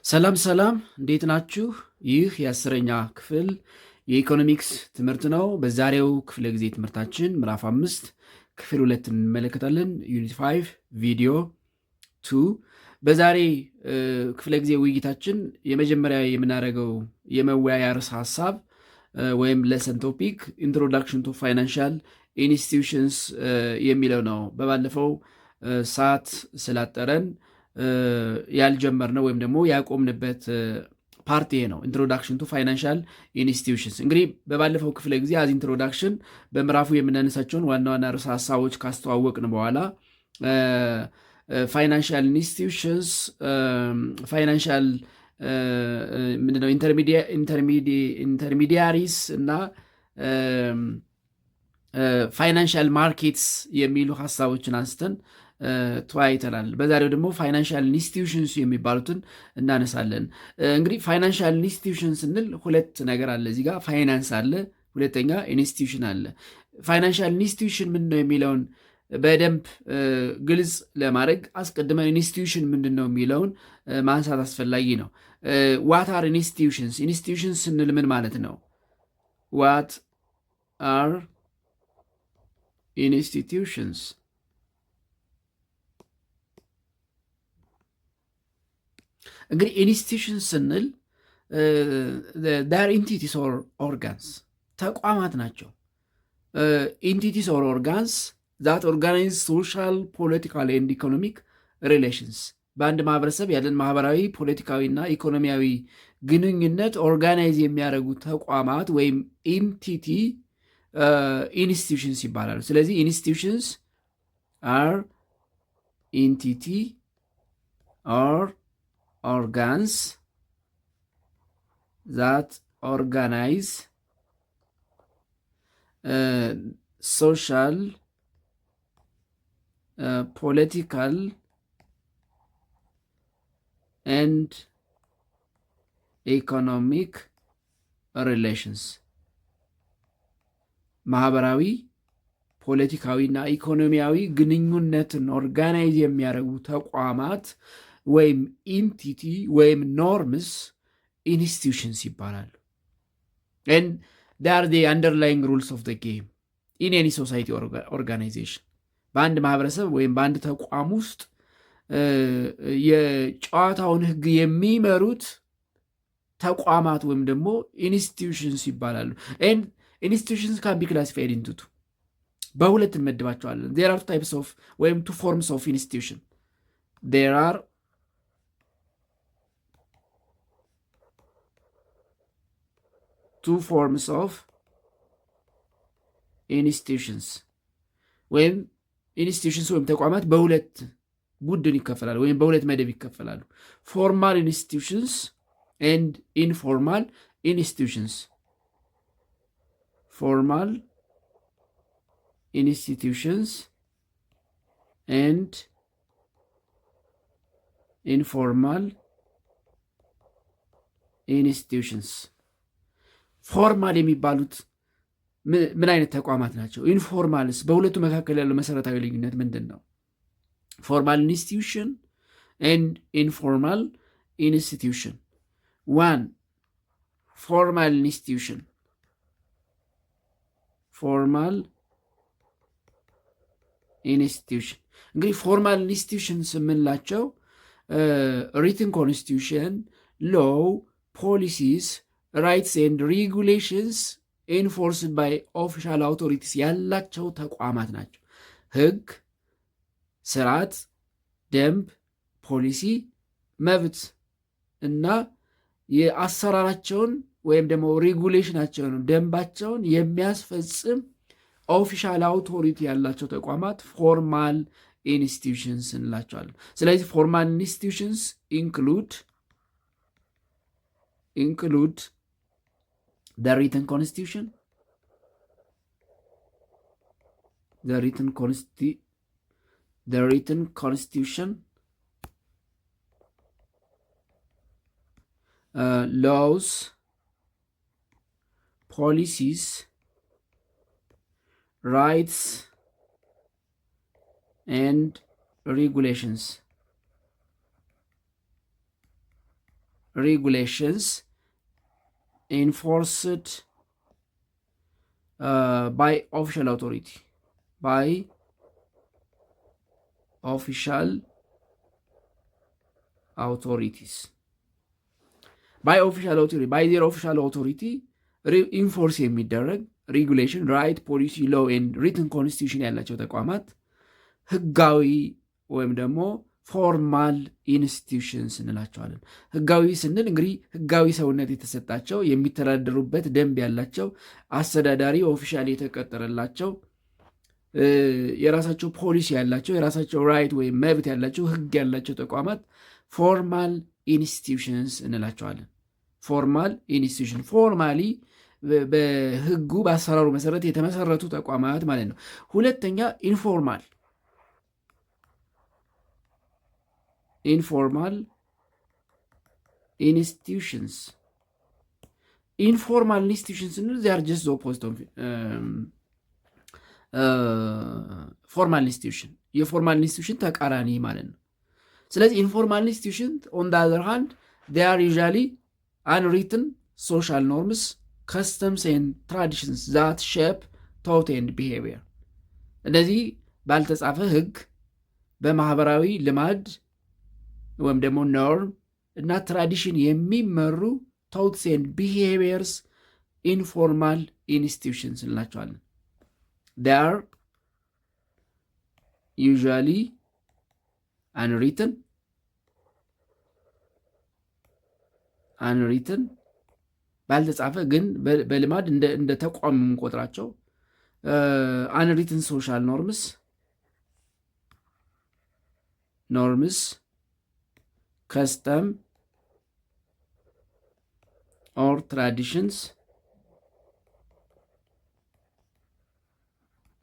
ሰላም ሰላም፣ እንዴት ናችሁ? ይህ የአስረኛ ክፍል የኢኮኖሚክስ ትምህርት ነው። በዛሬው ክፍለ ጊዜ ትምህርታችን ምዕራፍ 5 ክፍል 2 እንመለከታለን። ዩኒት 5 ቪዲዮ 2። በዛሬ ክፍለ ጊዜ ውይይታችን የመጀመሪያ የምናደርገው የመወያያ ርዕሰ ሀሳብ ወይም ለሰን ቶፒክ ኢንትሮዳክሽን ቱ ፋይናንሻል ኢንስቲትዩሽንስ የሚለው ነው። በባለፈው ሰዓት ስላጠረን ያልጀመርነው ወይም ደግሞ ያቆምንበት ፓርቲ ነው። ኢንትሮዳክሽን ቱ ፋይናንሻል ኢንስቲትዩሽንስ። እንግዲህ በባለፈው ክፍለ ጊዜ አዝ ኢንትሮዳክሽን በምዕራፉ የምናነሳቸውን ዋና ዋና ርዕሰ ሀሳቦች ካስተዋወቅን በኋላ ፋይናንሻል ኢንስቲትዩሽንስ ፋይናንሻል ምንድነው ኢንተርሚዲያሪስ እና ፋይናንሻል ማርኬትስ የሚሉ ሀሳቦችን አንስተን ተወያይተናል። በዛሬው ደግሞ ፋይናንሻል ኢንስቲትዩሽንስ የሚባሉትን እናነሳለን። እንግዲህ ፋይናንሻል ኢንስቲትዩሽን ስንል ሁለት ነገር አለ። እዚህ ጋር ፋይናንስ አለ፣ ሁለተኛ ኢንስቲትዩሽን አለ። ፋይናንሻል ኢንስቲትዩሽን ምንድን ነው የሚለውን በደንብ ግልጽ ለማድረግ አስቀድመን ኢንስቲትዩሽን ምንድን ነው የሚለውን ማንሳት አስፈላጊ ነው። ዋት አር ኢንስቲትዩሽንስ? ኢንስቲትዩሽንስ ስንል ምን ማለት ነው? ዋት አር ኢንስቲትዩሽንስ? እንግዲህ ኢንስቲትዩሽን ስንል ዳር ኢንቲቲስ ኦር ኦርጋንስ ተቋማት ናቸው። ኢንቲቲስ ኦር ኦርጋንስ ዛት ኦርጋናይዝ ሶሻል ፖለቲካል ኤንድ ኢኮኖሚክ ሪሌሽንስ በአንድ ማህበረሰብ ያለን ማህበራዊ ፖለቲካዊና ኢኮኖሚያዊ ግንኙነት ኦርጋናይዝ የሚያደርጉ ተቋማት ወይም ኢንቲቲ ኢንስቲትዩሽንስ ይባላሉ። ስለዚህ ኢንስቲትዩሽንስ አር ኢንቲቲ ኦር organs that organize social, political, and economic relations ማህበራዊ ፖለቲካዊና ኢኮኖሚያዊ ግንኙነትን ኦርጋናይዝ የሚያደርጉ ተቋማት ወይም ኢንቲቲ ወይም ኖርምስ ኢንስቲትዩሽንስ ይባላሉ። and they are the underlying rules of the game in any society organization በአንድ ማህበረሰብ ወይም በአንድ ተቋም ውስጥ የጨዋታውን ህግ የሚመሩት ተቋማት ወይም ደግሞ ኢንስቲትዩሽንስ ይባላሉ። and institutions can be classified into two በሁለት እንመድባቸዋለን። there are types of ወይም two forms of institution. there are two forms of institutions ወይም ኢንስቲትዩሽንስ ወይም ተቋማት በሁለት ቡድን ይከፈላሉ ወይም በሁለት መደብ ይከፈላሉ። ፎርማል ኢንስቲትዩሽንስ ኤንድ ኢንፎርማል ኢንስቲትዩሽንስ። ፎርማል ኢንስቲትዩሽንስ ኤንድ ኢንፎርማል ኢንስቲትዩሽንስ። ፎርማል የሚባሉት ምን አይነት ተቋማት ናቸው? ኢንፎርማልስ? በሁለቱ መካከል ያለው መሰረታዊ ልዩነት ምንድን ነው? ፎርማል ኢንስቲትዩሽን ኤንድ ኢንፎርማል ኢንስቲትዩሽን። ዋን ፎርማል ኢንስቲትዩሽን። ፎርማል ኢንስቲትዩሽን እንግዲህ ፎርማል ኢንስቲትዩሽንስ የምንላቸው ሪትን ኮንስቲትዩሽን፣ ሎው፣ ፖሊሲስ፣ ራይትስ ኤንድ ሬጉሌሽንስ ኤንፎርስድ ባይ ኦፊሻል አውቶሪቲስ ያላቸው ተቋማት ናቸው። ህግ፣ ስርዓት፣ ደንብ፣ ፖሊሲ፣ መብት እና የአሰራራቸውን ወይም ደግሞ ሬጉሌሽናቸውን ደንባቸውን የሚያስፈጽም ኦፊሻል አውቶሪቲ ያላቸው ተቋማት ፎርማል ኢንስቲትዩሽንስ እንላቸዋለን። ስለዚህ ፎርማል ኢንስቲትዩሽንስ include the written constitution, laws, policies, rights and regulations. regulations enforced by official authority by official authorities by their official authority ኢንፎርስ የሚደረግ ሬጉሌሽን ራይት ፖሊሲ ሎ ኤንድ ሪትን ኮንስቲቱሽን ያላቸው ተቋማት ህጋዊ ወይም ደግሞ ፎርማል ኢንስቲቱሽንስ እንላቸዋለን። ህጋዊ ስንል እንግዲህ ህጋዊ ሰውነት የተሰጣቸው የሚተዳደሩበት ደንብ ያላቸው አስተዳዳሪ ኦፊሻል የተቀጠረላቸው የራሳቸው ፖሊሲ ያላቸው የራሳቸው ራይት ወይም መብት ያላቸው ህግ ያላቸው ተቋማት ፎርማል ኢንስቲቱሽንስ እንላቸዋለን። ፎርማል ኢንስቲቱሽን ፎርማሊ በህጉ በአሰራሩ መሰረት የተመሰረቱ ተቋማት ማለት ነው። ሁለተኛ ኢንፎርማል ኢንስቲቱሽንስ ኢንፎርማል ኢንስቲቱሽንስ they are just the opposite of ፎርማል ኢንስቲቱሽን የፎርማል ኢንስቲቱሽን ተቃራኒ ማለት ነው። ስለዚህ ኢንፎርማል ኢንስቲቱሽን on the other hand they are usually unwritten social norms customs and traditions that shape thought and behavior እነዚህ ባልተጻፈ ህግ በማህበራዊ ልማድ ወይም ደግሞ ኖርም እና ትራዲሽን የሚመሩ thoughts and behaviors ኢንፎርማል ኢንስቲቱሽንስ እንላቸዋለን። they are usually unwritten ባልተጻፈ ግን በልማድ እንደ ተቋም የምንቆጥራቸው unwritten social norms custom or traditions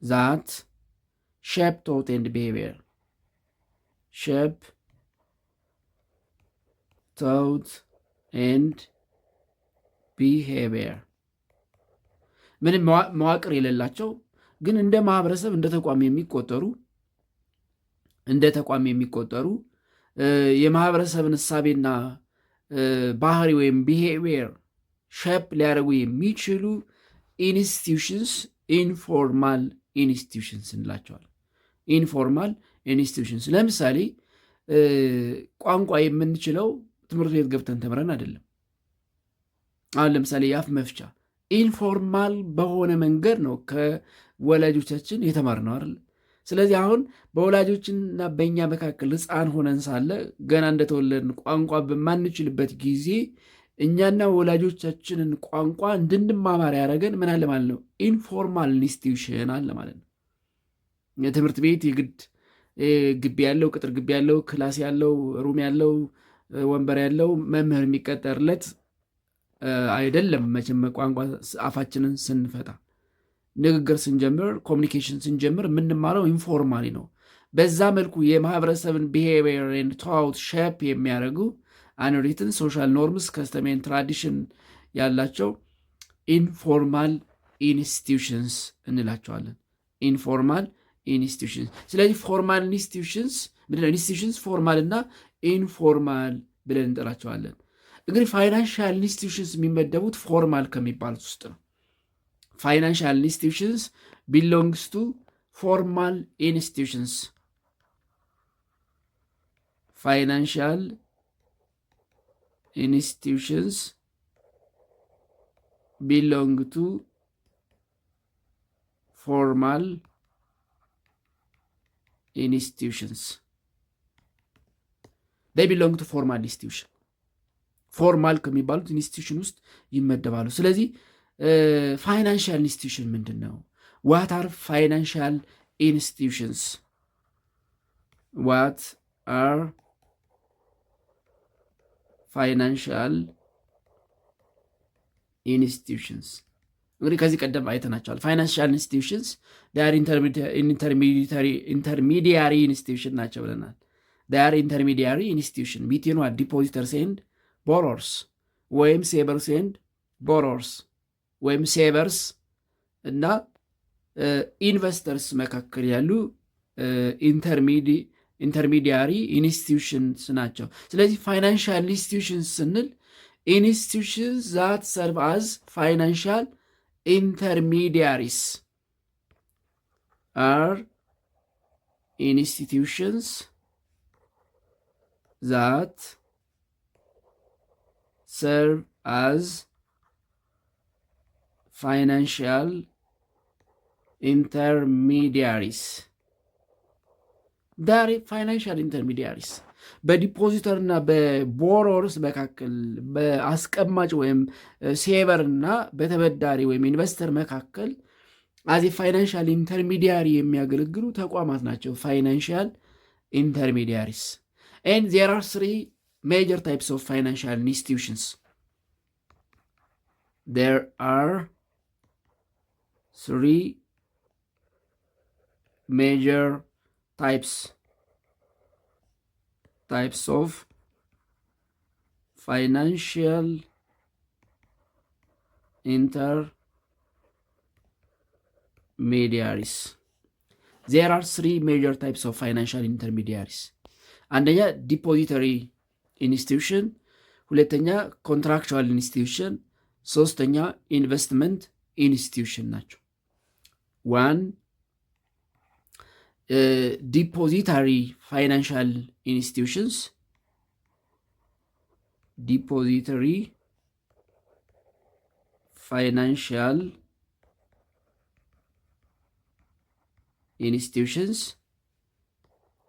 that shape thought and behavior shape thought and behavior ምንም መዋቅር የሌላቸው ግን እንደ ማህበረሰብ እንደ ተቋም የሚቆጠሩ የማህበረሰብን እሳቤና ባህሪ ወይም ቢሄቪየር ሼፕ ሊያደርጉ የሚችሉ ኢንስቲቱሽንስ ኢንፎርማል ኢንስቲቱሽንስ እንላቸዋለን። ኢንፎርማል ኢንስቲቱሽንስ ለምሳሌ ቋንቋ የምንችለው ትምህርት ቤት ገብተን ተምረን አይደለም። አሁን ለምሳሌ የአፍ መፍቻ ኢንፎርማል በሆነ መንገድ ነው ከወላጆቻችን የተማርነው አይደል? ስለዚህ አሁን በወላጆችና በእኛ መካከል ሕፃን ሆነን ሳለ ገና እንደተወለድን ቋንቋ በማንችልበት ጊዜ እኛና ወላጆቻችንን ቋንቋ እንድንማማር ያደረገን ምን አለ ማለት ነው? ኢንፎርማል ኢንስቲቱሽን አለ ማለት ነው። የትምህርት ቤት የግድ ግቢ ያለው ቅጥር ግቢ ያለው ክላስ ያለው ሩም ያለው ወንበር ያለው መምህር የሚቀጠርለት አይደለም። መቼም ቋንቋ አፋችንን ስንፈታ ንግግር ስንጀምር ኮሚኒኬሽን ስንጀምር የምንማረው ኢንፎርማሊ ነው። በዛ መልኩ የማህበረሰብን ቢሄቪየር ኤንድ ቶት ሼፕ የሚያደርጉ አንሪትን ሶሻል ኖርምስ ከስተም ኤንድ ትራዲሽን ያላቸው ኢንፎርማል ኢንስቲቱሽንስ እንላቸዋለን። ኢንፎርማል ኢንስቲቱሽንስ። ስለዚህ ፎርማል ኢንስቲቱሽንስ ምንድነው? ኢንስቲቱሽንስ ፎርማል እና ኢንፎርማል ብለን እንጠራቸዋለን። እንግዲህ ፋይናንሻል ኢንስቲቱሽንስ የሚመደቡት ፎርማል ከሚባሉት ውስጥ ነው። ፋይናንሻል ኢንስቲቱሽንስ ቢሎንግስ ቱ ፎርማል ኢንስቲቱሽንስ። ፋይናንሻል ኢንስቲቱሽንስ ቢሎንግ ቱ ፎርማል ኢንስቲቱሽንስ። they belong to formal institution ፎርማል ከሚባሉት ኢንስቲቱሽን ውስጥ ይመደባሉ። ስለዚህ ፋይናንሻል ኢንስቲቱሽን ምንድን ነው? ዋት አር ፋይናንሻል ኢንስቲቱሽንስ? ዋት አር ፋይናንሻል ኢንስቲቱሽንስ? እንግዲህ ከዚህ ቀደም አይተናቸዋል። ፋይናንሻል ኢንስቲቱሽንስ ኢንተርሚዲያሪ ኢንስቲቱሽን ናቸው ብለናል። ዳር ኢንተርሚዲያሪ ኢንስቲቱሽን ቢትዊን ዲፖዚተርስ ኤንድ ቦሮርስ ወይም ሴቨርስ ኤንድ ቦሮርስ ወይም ሴቨርስ እና ኢንቨስተርስ መካከል ያሉ ኢንተርሚዲያሪ ኢንስቲቱሽንስ ናቸው። ስለዚህ ፋይናንሻል ኢንስቲቱሽንስ ስንል institutions that serve as financial intermediaries are institutions that serve as financial intermediaries ፋይናንሻል ኢንተርሚዲያሪስ በዲፖዚተር እና በቦሮርስ መካከል በአስቀማጭ ወይም ሴቨር እና በተበዳሪ ወይም ኢንቨስተር መካከል አዚ ፋይናንሻል ኢንተርሚዲያሪ የሚያገለግሉ ተቋማት ናቸው። ፋይናንሻል ኢንተርሚዲያሪስ and there are three major types of financial institutions. There are three major types of financial intermediaries. There are three major types of financial intermediaries. አንደኛ ዲፖዚተሪ ኢንስቲትዩሽን፣ ሁለተኛ ኮንትራክቹዋል ኢንስቲትዩሽን፣ ሶስተኛ ኢንቨስትመንት ኢንስቲትዩሽን ናቸው። ዋን depository financial institutions, depository financial institutions.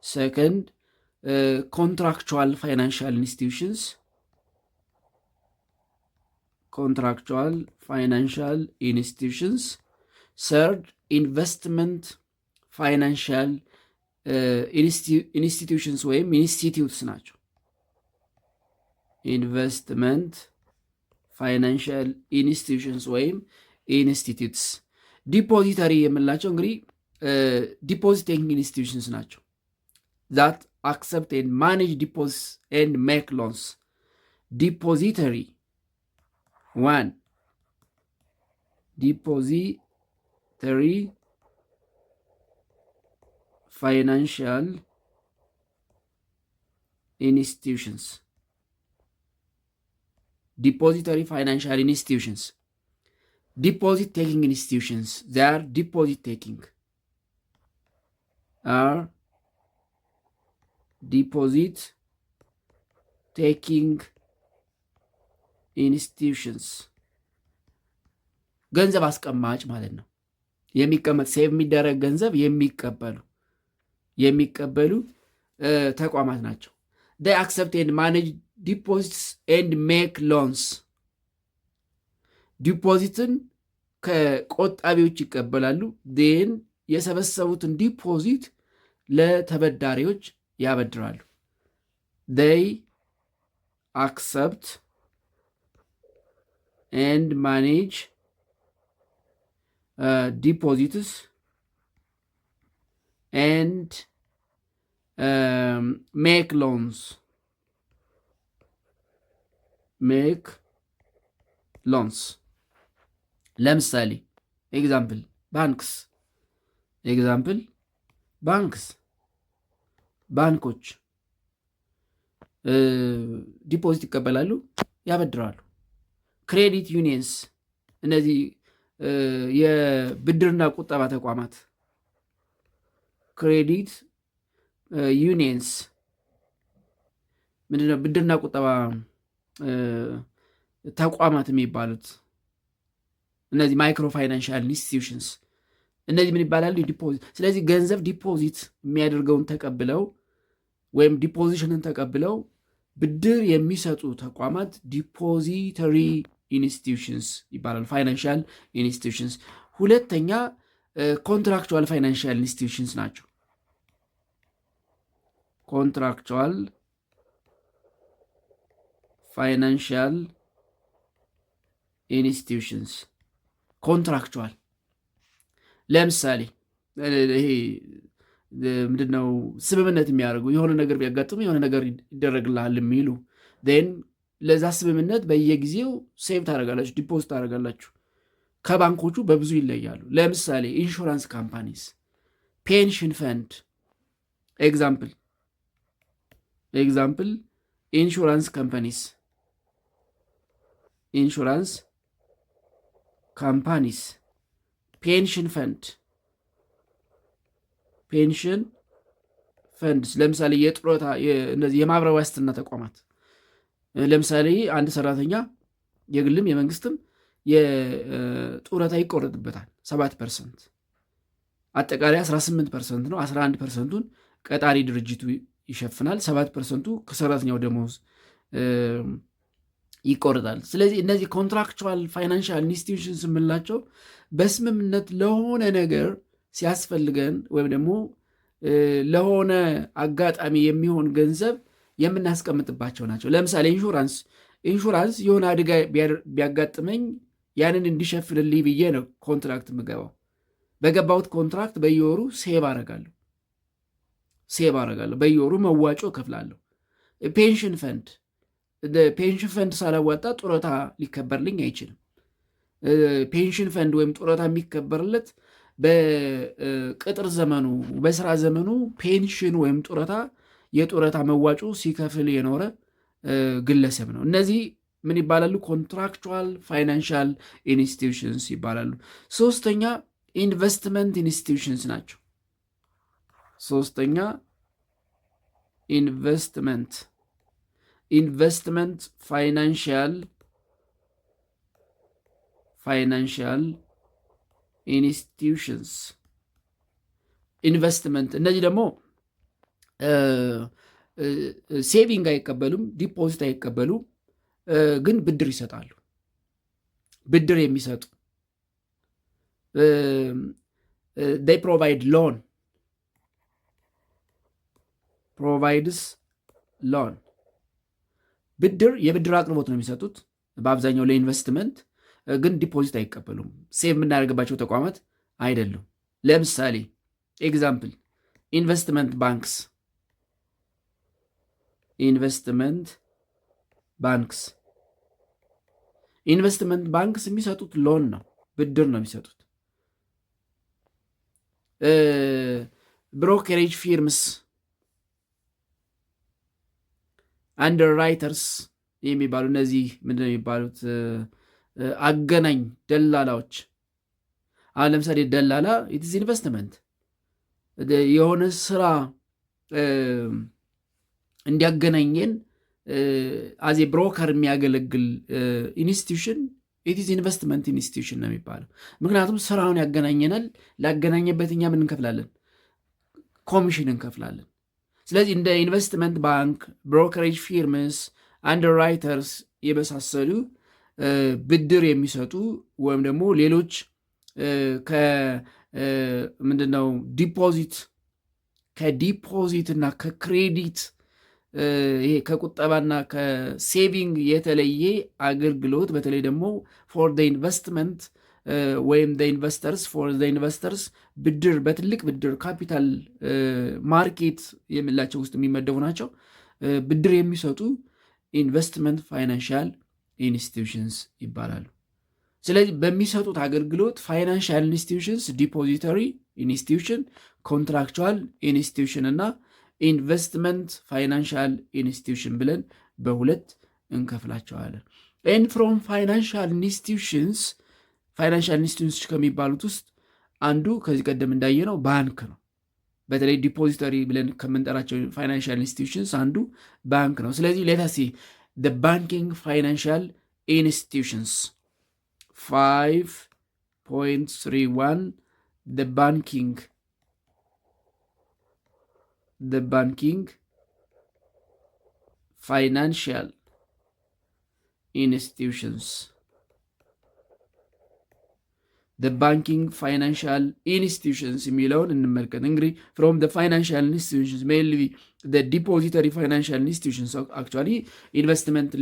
Second, contractual financial institutions, contractual financial institutions. Third, investment ፋይናንሻል ኢንስቲትዩሽንስ ወይም ኢንስቲትዩትስ ናቸው። ኢንቨስትመንት ፋይናንሻል ኢንስቲትዩሽንስ ወይም ኢንስቲትዩትስ። ዲፖዚተሪ የምንላቸው እንግዲህ ዲፖዚቲንግ ኢንስቲትዩሽንስ ናቸው። ዛት አክሰፕት ኤንድ ማኔጅ ዲፖዚትስ ኤንድ ሜክ ሎንስ። ዲፖዚተሪ ዋን ዲፖዚተሪ financial institutions. Depository financial institutions. Deposit taking institutions. They are deposit taking. Are deposit taking institutions. ገንዘብ አስቀማጭ ማለት ነው። የሚቀመጥ ሴቭ የሚደረግ ገንዘብ የሚቀበሉ ተቋማት ናቸው። they accept and manage deposits and make loans. ዲፖዚትን ከቆጣቢዎች ይቀበላሉ። then የሰበሰቡትን ዲፖዚት ለተበዳሪዎች ያበድራሉ። they accept and manage deposits and make loans. ለምሳሌ ኤግዛምፕል ባንክስ ባንኮች ዲፖዚት ይቀበላሉ፣ ያበድራሉ። ክሬዲት ዩኒየንስ እነዚህ የብድርና ቁጠባ ተቋማት ክሬዲት ዩኒየንስ ምንድነው? ብድርና ቁጠባ ተቋማት የሚባሉት እነዚህ ማይክሮ ፋይናንሻል ኢንስቲትዩሽንስ እነዚህ ምን ይባላሉ? ዲፖዚት። ስለዚህ ገንዘብ ዲፖዚት የሚያደርገውን ተቀብለው ወይም ዲፖዚሽንን ተቀብለው ብድር የሚሰጡ ተቋማት ዲፖዚተሪ ኢንስቲትዩሽንስ ይባላሉ፣ ፋይናንሻል ኢንስቲትዩሽንስ። ሁለተኛ ኮንትራክቹዋል ፋይናንሻል ኢንስቲትዩሽንስ ናቸው። ኮንትራክቹዋል ፋይናንሻል ኢንስቲትዩሽንስ ኮንትራክቹዋል ለምሳሌ ይሄ ምንድነው ስምምነት የሚያደርጉ የሆነ ነገር ቢያጋጥም የሆነ ነገር ይደረግልሃል የሚሉ ን ለዛ ስምምነት በየጊዜው ሴቭ ታደርጋላችሁ፣ ዲፖዚት ታደርጋላችሁ። ከባንኮቹ በብዙ ይለያሉ። ለምሳሌ ኢንሹራንስ ካምፓኒስ፣ ፔንሽን ፈንድ ኤግዛምፕል ኢንሹራንስ ካምፓኒስ ኢንሹራንስ ካምፓኒስ፣ ፔንሽን ፈንድ ለምሳሌ የጡረታ እነዚህ የማህበራዊ ዋስትና ተቋማት ለምሳሌ አንድ ሰራተኛ የግልም የመንግስትም የጡረታ ይቆረጥበታል 7%፣ አጠቃላይ 18% ነው። 11%ን ቀጣሪ ድርጅቱ ይሸፍናል። 7%ቱ ከሰራተኛው ደሞዝ ይቆረጣል። ስለዚህ እነዚህ ኮንትራክቹዋል ፋይናንሻል ኢንስቲትዩሽንስ የምንላቸው በስምምነት ለሆነ ነገር ሲያስፈልገን ወይም ደግሞ ለሆነ አጋጣሚ የሚሆን ገንዘብ የምናስቀምጥባቸው ናቸው። ለምሳሌ ኢንሹራንስ የሆነ አደጋ ቢያጋጥመኝ ያንን እንዲሸፍንልኝ ብዬ ነው ኮንትራክት የምገባው። በገባሁት ኮንትራክት በየወሩ ሴቭ አረጋለሁ፣ በየወሩ መዋጮ እከፍላለሁ። ፔንሽን ፈንድ ሳላዋጣ ጡረታ ሊከበርልኝ አይችልም። ፔንሽን ፈንድ ወይም ጡረታ የሚከበርለት በቅጥር ዘመኑ በስራ ዘመኑ ፔንሽን ወይም የጡረታ መዋጮ ሲከፍል የኖረ ግለሰብ ነው። እነዚህ ምን ይባላሉ? ኮንትራክቹዋል ፋይናንሻል ኢንስቲትዩሽንስ ይባላሉ። ሶስተኛ ኢንቨስትመንት ኢንስቲትዩሽንስ ናቸው። ኢንቨስትመንት ፋይናንሻል ኢንስቲትዩሽንስ ኢንቨስትመንት፣ እነዚህ ደግሞ ሴቪንግ አይቀበሉም፣ ዲፖዚት አይቀበሉም፣ ግን ብድር ይሰጣሉ። ብድር የሚሰጡ they provide loan ብድር የብድር አቅርቦት ነው የሚሰጡት በአብዛኛው ለኢንቨስትመንት፣ ግን ዲፖዚት አይቀበሉም። ሴቭ የምናደርግባቸው ተቋማት አይደሉም። ለምሳሌ ኤግዛምፕል ኢንቨስትመንት ባንክስ የሚሰጡት ሎን ነው፣ ብድር ነው የሚሰጡት። ብሮከሬጅ ፊርምስ፣ አንደርራይተርስ የሚባሉ እነዚህ ምንድን ነው የሚባሉት? አገናኝ ደላላዎች። አሁን ለምሳሌ ደላላ ኢትስ ኢንቨስትመንት የሆነ ስራ እንዲያገናኘን አዜ ብሮከር የሚያገለግል ኢንስቲትዩሽን ኢትስ ኢንቨስትመንት ኢንስቲትዩሽን ነው የሚባለው። ምክንያቱም ስራውን ያገናኘናል። ላገናኘበት እኛ ምን እንከፍላለን? ኮሚሽን እንከፍላለን። ስለዚህ እንደ ኢንቨስትመንት ባንክ፣ ብሮከሬጅ ፊርምስ፣ አንደርራይተርስ የመሳሰሉ ብድር የሚሰጡ ወይም ደግሞ ሌሎች ምንድነው ከዲፖዚት እና ከክሬዲት ይሄ ከቁጠባና ከሴቪንግ የተለየ አገልግሎት በተለይ ደግሞ ፎር ኢንቨስትመንት ወይም ኢንቨስተርስ ብድር በትልቅ ብድር ካፒታል ማርኬት የሚላቸው ውስጥ የሚመደቡ ናቸው። ብድር የሚሰጡ ኢንቨስትመንት ፋይናንሻል ኢንስቲትዩሽንስ ይባላሉ። ስለዚህ በሚሰጡት አገልግሎት ፋይናንሻል ኢንስቲትዩሽንስ፣ ዲፖዚተሪ ኢንስቲትዩሽን፣ ኮንትራክቹዋል ኢንስቲትዩሽን እና ኢንቨስትመንት ፋይናንሻል ኢንስቲትዩሽን ብለን በሁለት እንከፍላቸዋለን። ኤንድ ፍሮም ፋይናንሻል ኢንስቲትዩሽንስ ከሚባሉት ውስጥ አንዱ ከዚህ ቀደም እንዳየነው ባንክ ነው። በተለይ ዲፖዚተሪ ብለን ከምንጠራቸው ፋይናንሻል ኢንስቲትዩሽንስ አንዱ ባንክ ነው። ስለዚህ ሌታሲ the banking financial institutions 5.31 the banking financial institutions የሚለውን እንመልከት። እንግዲህ from the financial institutions mainly the depository financial institutions actually investment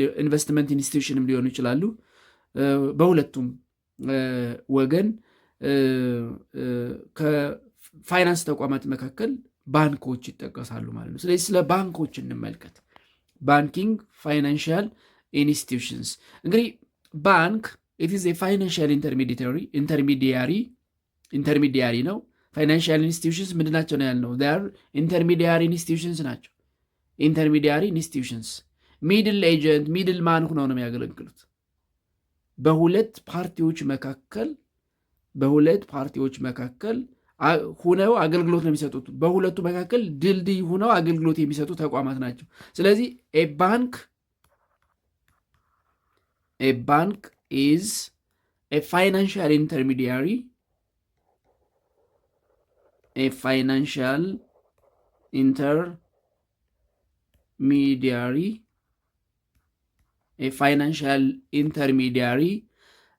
institution ሊሆኑ ይችላሉ። በሁለቱም ወገን ከፋይናንስ ተቋማት መካከል ባንኮች ይጠቀሳሉ ማለት ነው። ስለዚህ ስለ ባንኮች እንመልከት። ባንኪንግ ፋይናንሻል ኢንስቲትዩሽንስ እንግዲህ ባንክ it is a financial intermediary ነው። ፋይናንሻል ኢንስቲትዩሽንስ ምንድናቸው ነው ያልነው? they are intermediary institutions ናቸው። ኢንተርሚዲያሪ ኢንስቲትዩሽንስ ሚድል ኤጀንት ሚድል ማን ሆነው ነው የሚያገለግሉት። በሁለት ፓርቲዎች መካከል ሁነው አገልግሎት ነው የሚሰጡት። በሁለቱ መካከል ድልድይ ሁነው አገልግሎት የሚሰጡ ተቋማት ናቸው። ስለዚህ ኤ ባንክ ኢዝ ኤ ፋይናንሻል ኢንተርሚዲያሪ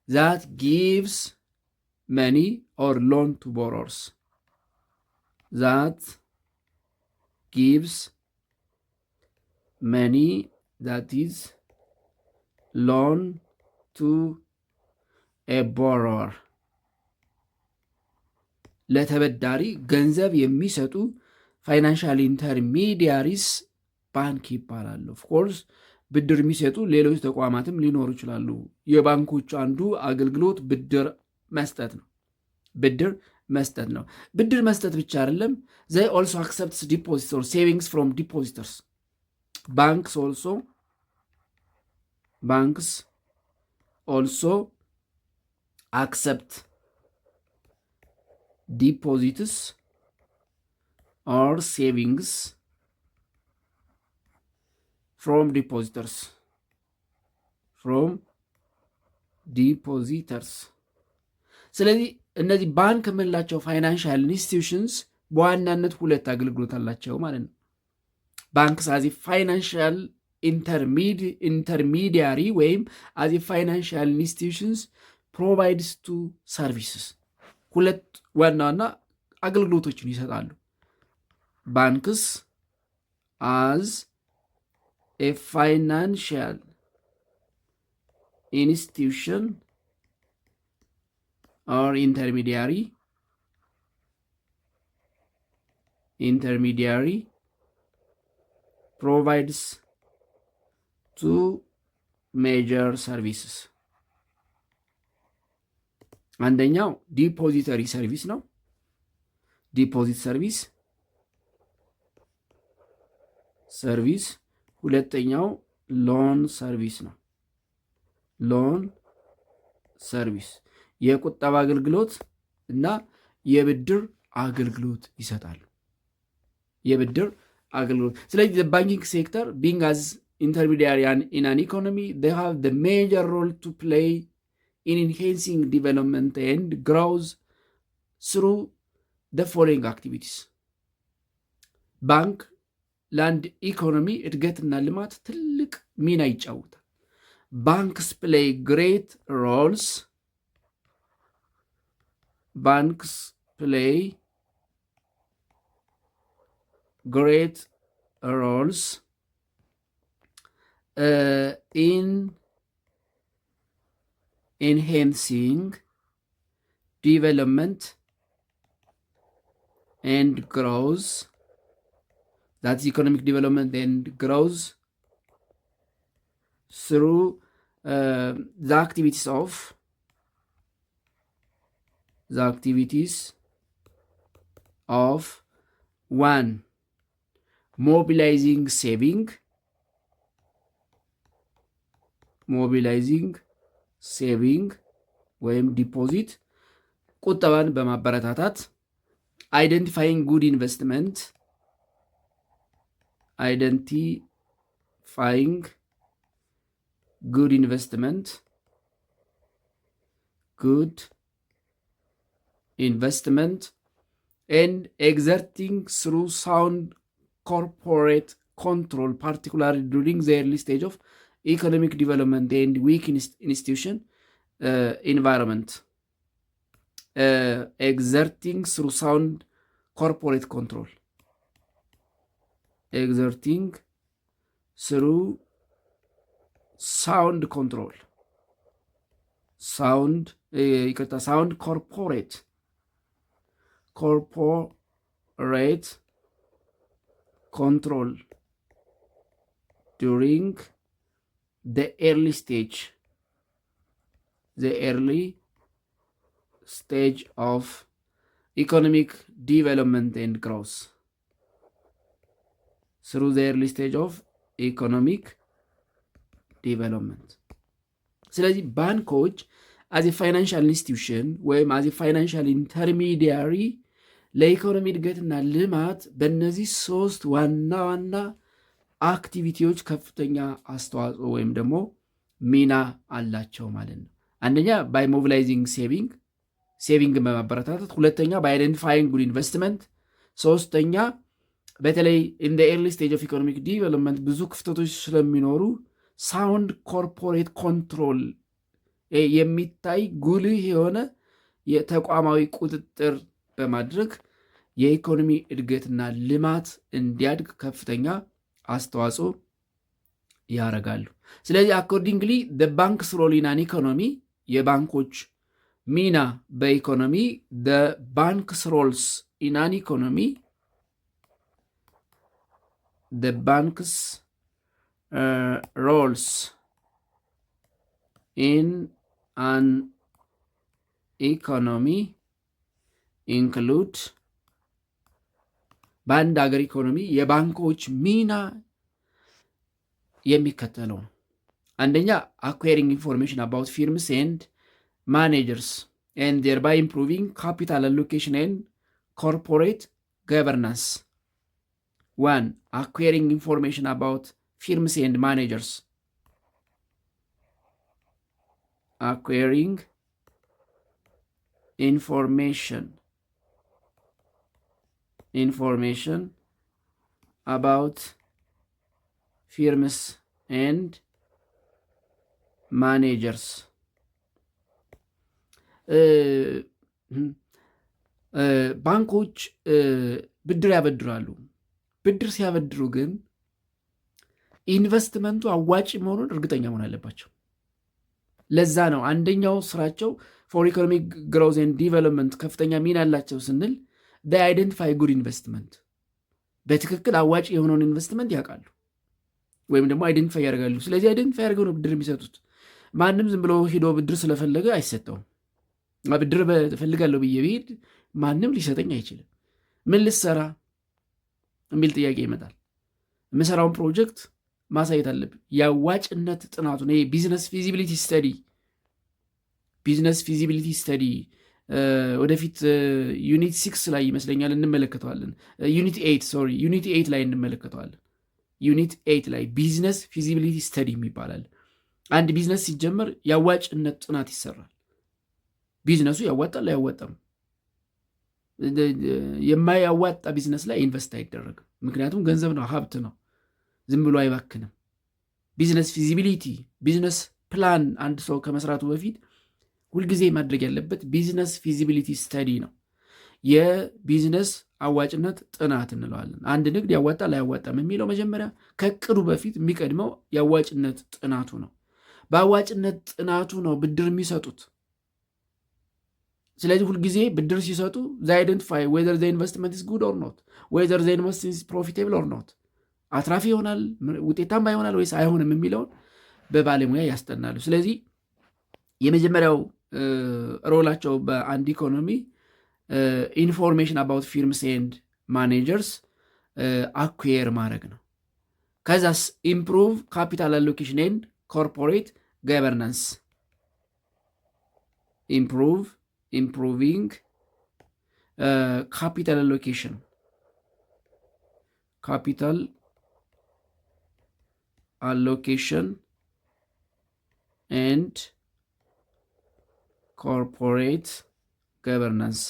that gives money or loan to borrowers. That gives money, that is loan to a borrower. ለተበዳሪ ገንዘብ የሚሰጡ ፋይናንሻል ኢንተርሚዲያሪስ ባንክ ይባላሉ። ኦፍኮርስ ብድር የሚሰጡ ሌሎች ተቋማትም ሊኖሩ ይችላሉ። የባንኮቹ አንዱ አገልግሎት ብድር መስጠት ነው። ብድር መስጠት ብቻ አይደለም። ዘይ ኦልሶ አክሰፕትስ ዲፖዚትስ ኦር ሴቪንግስ ፍሮም ዲፖዚተርስ። ባንክስ ኦልሶ አክሰፕት ዲፖዚትስ ኦር ሴቪንግስ ፍሮም ዲፖዚተርስ። ስለዚህ እነዚህ ባንክ የምንላቸው ፋይናንሻል ኢንስቲትዩሽንስ በዋናነት ሁለት አገልግሎት አላቸው ማለት ነው። ባንክስ አዚ ፋይናንሻል ኢንተርሚዲያሪ ወይም አዚ ፋይናንሻል ኢንስቲትዩሽንስ ፕሮቫይድስ ቱ ሰርቪስስ፣ ሁለት ዋና ዋና አገልግሎቶችን ይሰጣሉ። ባንክስ አዝ ኤ ፋይናንሻል ኢንስቲትዩሽን or intermediary provides two major services. አንደኛው ዲፖዚተሪ ሰርቪስ ነው፣ ዲፖዚት ሰርቪስ። ሁለተኛው ሎን ሰርቪስ ነው፣ ሎን ሰርቪስ የቁጠባ አገልግሎት እና የብድር አገልግሎት ይሰጣሉ። ስለዚህ ባንኪንግ ሴክተር ቢንግ አዝ ኢንተርሚዲያሪ ኢን አን ኢኮኖሚ they have the major role to play in enhancing development and growth through the following activities. ባንክ ለአንድ ኢኮኖሚ እድገትና ልማት ትልቅ ሚና ይጫወታል። ባንክስ play great roles in enhancing development and growth. That's economic development and growth through the activities of one, mobilizing saving ወይም ዲፖዚት ቁጠባን በማበረታታት አይደንቲፋይንግ ጉድ ኢንቨስትመንት and exerting through sound corporate control, particularly during the early stage of economic development and weak institution environment. Exerting through sound corporate control. Sound corporate control during the early stage of economic development and growth. Through the early stage of economic development. ስለዚህ ባንኮች አዚ ፋይናንሻል ኢንስቲትዩሽን ወይም አዚ ፋይናንሻል ኢንተርሚዲያሪ ለኢኮኖሚ እድገትና ልማት በእነዚህ 3 ዋና ዋና አክቲቪቲዎች ከፍተኛ አስተዋጽኦ ወይም ደግሞ ሚና አላቸው ማለት ነው። አንደኛ ባይ ሞቢላይዚንግ ሴቪንግ በማበረታታት፣ ሁለተኛ ባይ አይደንቲፋይንግ ጉድ ኢንቨስትመንት፣ ሶስተኛ በተለይ ኢን ኤርሊ ስቴጅ ኦፍ ኢኮኖሚክ ዲቨሎፕመንት ብዙ ክፍተቶች ስለሚኖሩ ሳውንድ ኮርፖሬት ኮንትሮል የሚታይ ጉልህ የሆነ የተቋማዊ ቁጥጥር በማድረግ የኢኮኖሚ እድገትና ልማት እንዲያድግ ከፍተኛ አስተዋጽኦ ያደርጋሉ። ስለዚህ አኮርዲንግሊ ባንክስ ሮል ኢን አን ኢኮኖሚ የባንኮች ሚና በኢኮኖሚ ባንክስ ሮልስ ኢን አን ኢኮኖሚ ባንክስ ሮልስ ኢን አን ኢኮኖሚ ኢንክሉድ በአንድ ሀገር ኢኮኖሚ የባንኮች ሚና የሚከተለው ነው። አንደኛ አኳሪንግ ኢንፎርሜሽን አባውት ፊርምስ ኤንድ ማኔጀርስ ኤንድ ዴርባይ ኢምፕሩቪንግ ካፒታል አሎኬሽን ኤንድ ኮርፖሬት ገቨርናንስ። ዋን አኳሪንግ ኢንፎርሜሽን አባውት ፊርምስ ኤንድ ማኔጀርስ acquiring information about firms and managers. ባንኮች ብድር ያበድራሉ። ብድር ሲያበድሩ ግን ኢንቨስትመንቱ አዋጭ መሆኑን እርግጠኛ መሆን አለባቸው። ለዛ ነው አንደኛው ስራቸው ፎር ኢኮኖሚክ ግሮዝ ኤንድ ዲቨሎፕመንት ከፍተኛ ሚና አላቸው ስንል አይደንቲፋይ ጉድ ኢንቨስትመንት፣ በትክክል አዋጭ የሆነውን ኢንቨስትመንት ያውቃሉ ወይም ደግሞ አይደንቲፋይ ያደርጋሉ። ስለዚህ አይደንቲፋይ ያደርገው ነው ብድር የሚሰጡት። ማንም ዝም ብሎ ሂዶ ብድር ስለፈለገ አይሰጠውም። ብድር እፈልጋለሁ ብዬ ብሄድ ማንም ሊሰጠኝ አይችልም። ምን ልሰራ የሚል ጥያቄ ይመጣል። የምሰራውን ፕሮጀክት ማሳየት አለብን። የአዋጭነት ጥናቱን ቢዝነስ ፊዚቢሊቲ ስተዲ ወደፊት ዩኒት 6 ላይ ይመስለኛል እንመለከተዋለን። ዩኒት 8 ላይ እንመለከተዋለን። ዩኒት 8 ላይ ቢዝነስ ፊዚቢሊቲ ስተዲ ይባላል። አንድ ቢዝነስ ሲጀመር የአዋጭነት ጥናት ይሰራል። ቢዝነሱ ያዋጣል አያዋጣም። የማያዋጣ ቢዝነስ ላይ ኢንቨስት አይደረግም። ምክንያቱም ገንዘብ ነው፣ ሀብት ነው፣ ዝም ብሎ አይባክንም። ቢዝነስ ፊዚቢሊቲ፣ ቢዝነስ ፕላን አንድ ሰው ከመስራቱ በፊት ሁልጊዜ ማድረግ ያለበት ቢዝነስ ፊዚቢሊቲ ስተዲ ነው። የቢዝነስ አዋጭነት ጥናት እንለዋለን። አንድ ንግድ ያዋጣል አያዋጣም የሚለው መጀመሪያ ከእቅዱ በፊት የሚቀድመው የአዋጭነት ጥናቱ ነው። በአዋጭነት ጥናቱ ነው ብድር የሚሰጡት። ስለዚህ ሁልጊዜ ብድር ሲሰጡ አይደንቲፋይ ዌዘር ኢንቨስትመንት ኢዝ ጉድ ኦር ኖት፣ ዌዘር ኢንቨስትመንት ኢዝ ፕሮፊቴብል ኦር ኖት፣ አትራፊ ይሆናል ውጤታማ ይሆናል ወይስ አይሆንም የሚለውን በባለሙያ ያስጠናሉ። ስለዚህ የመጀመሪያው ሮላቸው በአንድ ኢኮኖሚ ኢንፎርሜሽን አባውት ፊርምስ ኤንድ ማኔጀርስ አኩዌር ማድረግ ነው። ከዛስ ኢምፕሩቭ ካፒታል አሎኬሽን ኤንድ ኮርፖሬት ገቨርናንስ፣ ኢምፕሩቪንግ ካፒታል አሎኬሽን ኤንድ ኮርፖሬት ገቨርናንስ።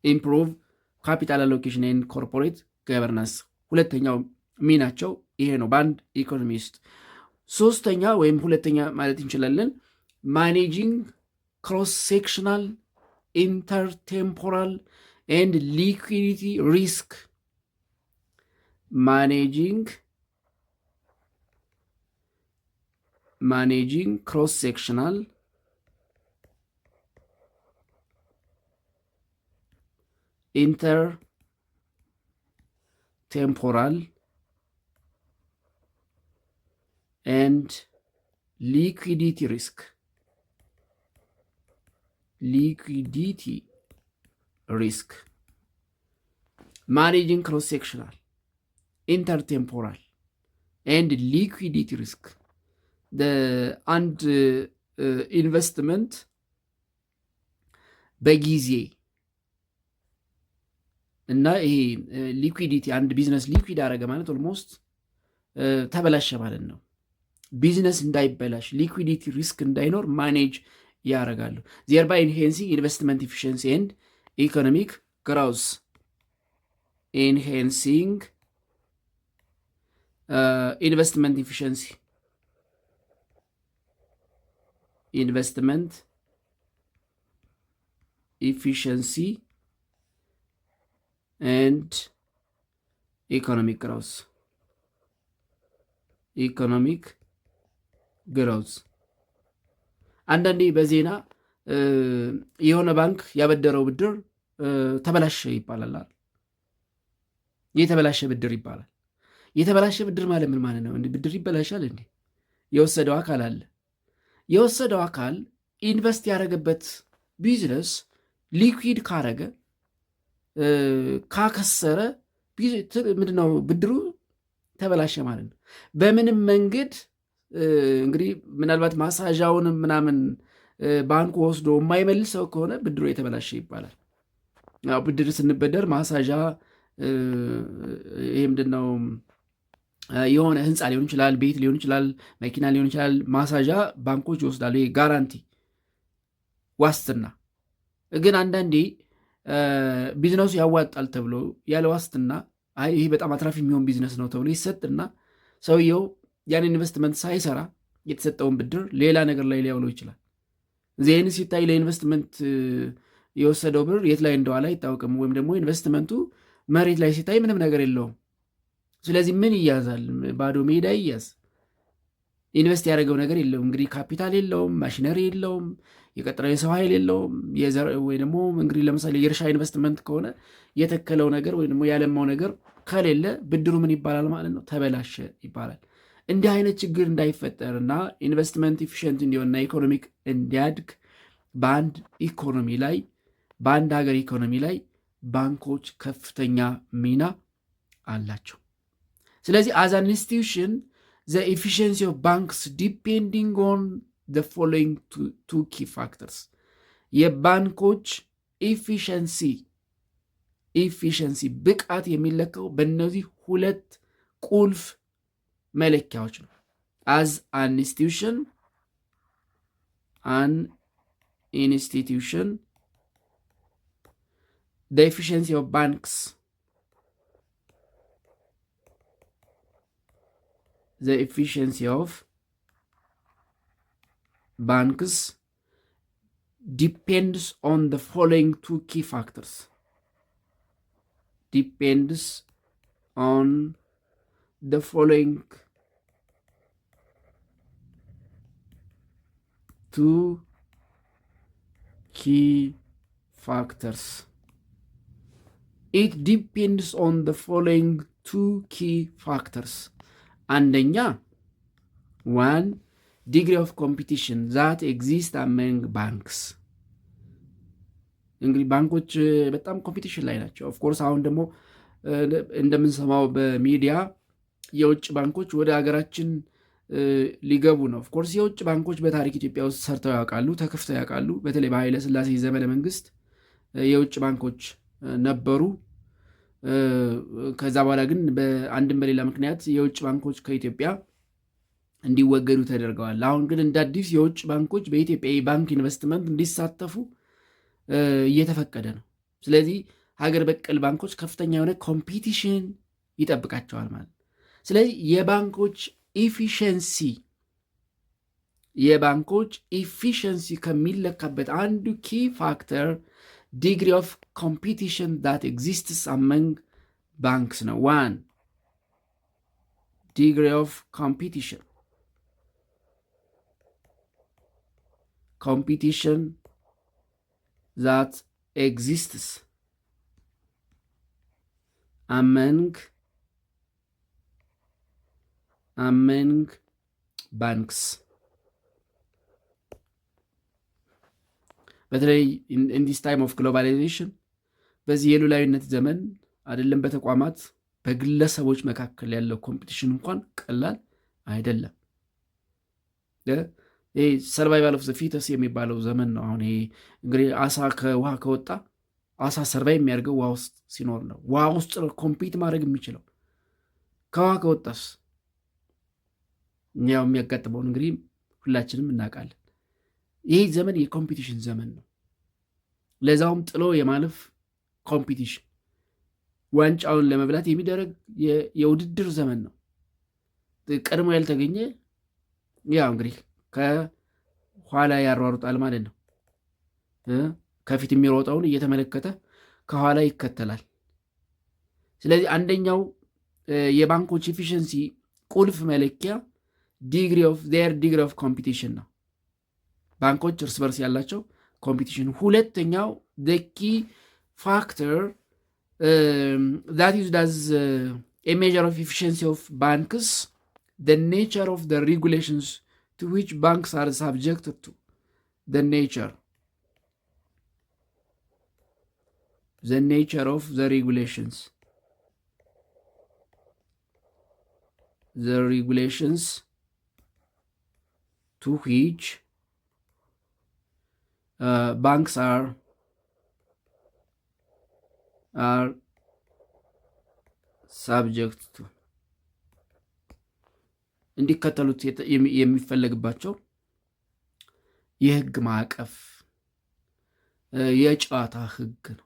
ኢምፕሩቭ ካፒታል አሎኬሽን ኤንድ ኮርፖሬት ገቨርናንስ ሁለተኛው ሚናቸው ይሄ ነው በአንድ ኢኮኖሚ ውስጥ። ሶስተኛ ወይም ሁለተኛ ማለት እንችላለን ማኔጂንግ ክሮስ ሴክሽናል ኢንተርቴምፖራል ኤንድ ሊኩዊዲቲ ሪስክ። ማኔጂንግ ክሮስ ሴክሽናል intertemporal and liquidity risk. Managing cross-sectional, intertemporal and liquidity risk አንድ ኢንቨስትመንት በጊዜ እና ይሄ ሊኩዊዲቲ አንድ ቢዝነስ ሊኩዊድ አደረገ ማለት ኦልሞስት ተበላሸ ማለት ነው። ቢዝነስ እንዳይበላሽ ሊኩዊዲቲ ሪስክ እንዳይኖር ማኔጅ ያደርጋሉ። ዜርባይ ኢንሄንሲንግ ኢንቨስትመንት ኢፊሽንሲ ኤንድ ኢኮኖሚክ ግሮውዝ ኢንሄንሲንግ ኢንቨስትመንት ኢፊሽንሲ investment efficiency and economic growth አንዳንዴ በዜና የሆነ ባንክ ያበደረው ብድር ተበላሸ ይባላል። የተበላሸ ብድር ይባላል። የተበላሸ ብድር ማለት ምን ማለት ነው? እንዴ ብድር ይበላሻል እንዴ? የወሰደው አካል አለ። የወሰደው አካል ኢንቨስት ያደረገበት ቢዝነስ ሊኩዊድ ካረገ ካከሰረ ምንድነው ብድሩ ተበላሸ ማለት ነው። በምንም መንገድ እንግዲህ ምናልባት ማሳዣውንም ምናምን ባንኩ ወስዶ የማይመልሰው ከሆነ ብድሩ የተበላሸ ይባላል። ብድር ስንበደር ማሳዣ ይሄ ምንድነው የሆነ ህንፃ ሊሆን ይችላል፣ ቤት ሊሆን ይችላል፣ መኪና ሊሆን ይችላል። ማሳዣ ባንኮች ይወስዳሉ። ይሄ ጋራንቲ ዋስትና። ግን አንዳንዴ ቢዝነሱ ያዋጣል ተብሎ ያለ ዋስትና ይሄ በጣም አትራፊ የሚሆን ቢዝነስ ነው ተብሎ ይሰጥና ሰውየው ያን ኢንቨስትመንት ሳይሰራ የተሰጠውን ብድር ሌላ ነገር ላይ ሊያውለው ይችላል። ዜን ሲታይ ለኢንቨስትመንት የወሰደው ብር የት ላይ እንደዋለ አይታወቅም። ወይም ደግሞ ኢንቨስትመንቱ መሬት ላይ ሲታይ ምንም ነገር የለውም። ስለዚህ ምን ይያዛል? ባዶ ሜዳ ይያዝ። ኢንቨስት ያደረገው ነገር የለውም። እንግዲህ ካፒታል የለውም፣ ማሽነሪ የለውም፣ የቀጠረው የሰው ኃይል የለውም። ወይ ደግሞ እንግዲህ ለምሳሌ የእርሻ ኢንቨስትመንት ከሆነ የተከለው ነገር ወይ ደግሞ ያለማው ነገር ከሌለ ብድሩ ምን ይባላል ማለት ነው? ተበላሸ ይባላል። እንዲህ አይነት ችግር እንዳይፈጠርና ኢንቨስትመንት ኢፊሽንት እንዲሆንና ኢኮኖሚክ እንዲያድግ በአንድ ኢኮኖሚ ላይ በአንድ ሀገር ኢኮኖሚ ላይ ባንኮች ከፍተኛ ሚና አላቸው። ስለዚህ as an institution the efficiency of banks depending on the following two key factors የባንኮች ኢፊሽንሲ ብቃት የሚለካው በእነዚህ ሁለት ቁልፍ መለኪያዎች ነው። as an institution the efficiency of banks depends on the following two key factors. Depends on the following two key factors. It depends on the following two key factors. አንደኛ one degree of competition that exists among banks. እንግዲህ ባንኮች በጣም ኮምፒቲሽን ላይ ናቸው። ኦፍኮርስ አሁን ደግሞ እንደምንሰማው በሚዲያ የውጭ ባንኮች ወደ ሀገራችን ሊገቡ ነው። ኦፍኮርስ የውጭ ባንኮች በታሪክ ኢትዮጵያ ውስጥ ሰርተው ያውቃሉ፣ ተከፍተው ያውቃሉ። በተለይ በኃይለ ሥላሴ ዘመነ መንግስት የውጭ ባንኮች ነበሩ። ከዛ በኋላ ግን በአንድም በሌላ ምክንያት የውጭ ባንኮች ከኢትዮጵያ እንዲወገዱ ተደርገዋል። አሁን ግን እንደ አዲስ የውጭ ባንኮች በኢትዮጵያ የባንክ ኢንቨስትመንት እንዲሳተፉ እየተፈቀደ ነው። ስለዚህ ሀገር በቀል ባንኮች ከፍተኛ የሆነ ኮምፒቲሽን ይጠብቃቸዋል ማለት። ስለዚህ የባንኮች ኢፊሽንሲ ከሚለካበት አንዱ ኪ ፋክተር degree of competition that exists among banks ነው። one degree of competition that exists among banks በተለይ in this time of globalization በዚህ የሉላዊነት ዘመን አይደለም በተቋማት በግለሰቦች መካከል ያለው ኮምፒቲሽን እንኳን ቀላል አይደለም። ሰርቫይቫል ኦፍ ዘ ፊተስ የሚባለው ዘመን ነው። አሁን ይሄ እንግዲህ አሳ ከውሃ ከወጣ አሳ ሰርቫይቭ የሚያደርገው ውሃ ውስጥ ሲኖር ነው። ውሃ ውስጥ ኮምፒት ማድረግ የሚችለው ከውሃ ከወጣስ ያው የሚያጋጥመውን እንግዲህ ሁላችንም እናውቃለን። ይህ ዘመን የኮምፒቲሽን ዘመን ነው። ለዛውም ጥሎ የማለፍ ኮምፒቲሽን፣ ዋንጫውን ለመብላት የሚደረግ የውድድር ዘመን ነው። ቀድሞ ያልተገኘ ያው እንግዲህ ከኋላ ያሯሩጣል ማለት ነው። ከፊት የሚሮጠውን እየተመለከተ ከኋላ ይከተላል። ስለዚህ አንደኛው የባንኮች ኤፊሽንሲ ቁልፍ መለኪያ ዲግሪ ኦፍ ኮምፒቲሽን ነው። ባንኮች እርስ በርስ ያላቸው ኮምፒቲሽን። ሁለተኛው ኪ ፋክተር that is does a measure of efficiency of banks, the nature of the regulations to which banks are subjected to. The nature of the regulations. The regulations to which banks are subject to. እንዲከተሉት የሚፈለግባቸው የህግ ማዕቀፍ የጨዋታ ህግ ነው።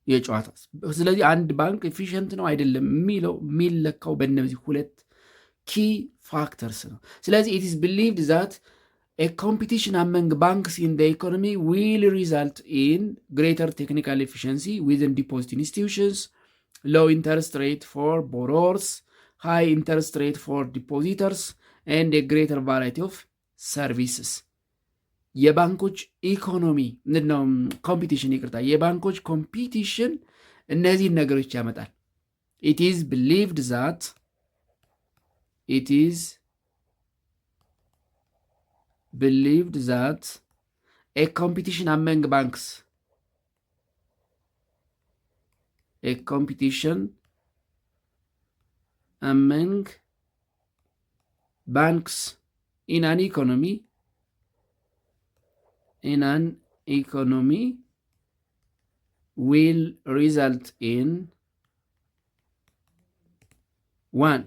የጨዋታ ስለዚህ አንድ ባንክ ኤፊሽንት ነው አይደለም የሚለካው በእነዚህ ሁለት ኪ ፋክተርስ ነው። ስለዚህ it is believed that a competition among banks in the economy will result in greater technical efficiency within deposit institutions, low interest rate for borrowers, high interest rate for depositors, and a greater variety of services. የባንኮች ኢኮኖሚ ነው ኮምፒቲሽን፣ ይቅርታ፣ የባንኮች ኮምፒቲሽን እነዚህን ነገሮች ያመጣል። it is believed that a competition among banks in an economy will result in one,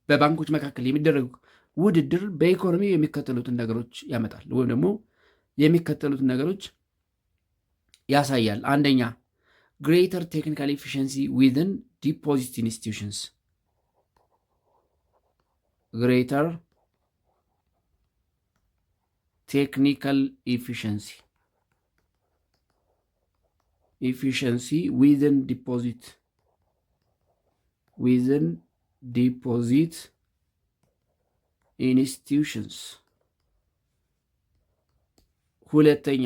በባንኮች መካከል የሚደረጉ ውድድር በኢኮኖሚ የሚከተሉትን ነገሮች ያመጣል ወይም ደግሞ የሚከተሉትን ነገሮች ያሳያል። አንደኛ greater technical efficiency within deposit institutions. greater technical efficiency within deposit institutions. ሁለተኛ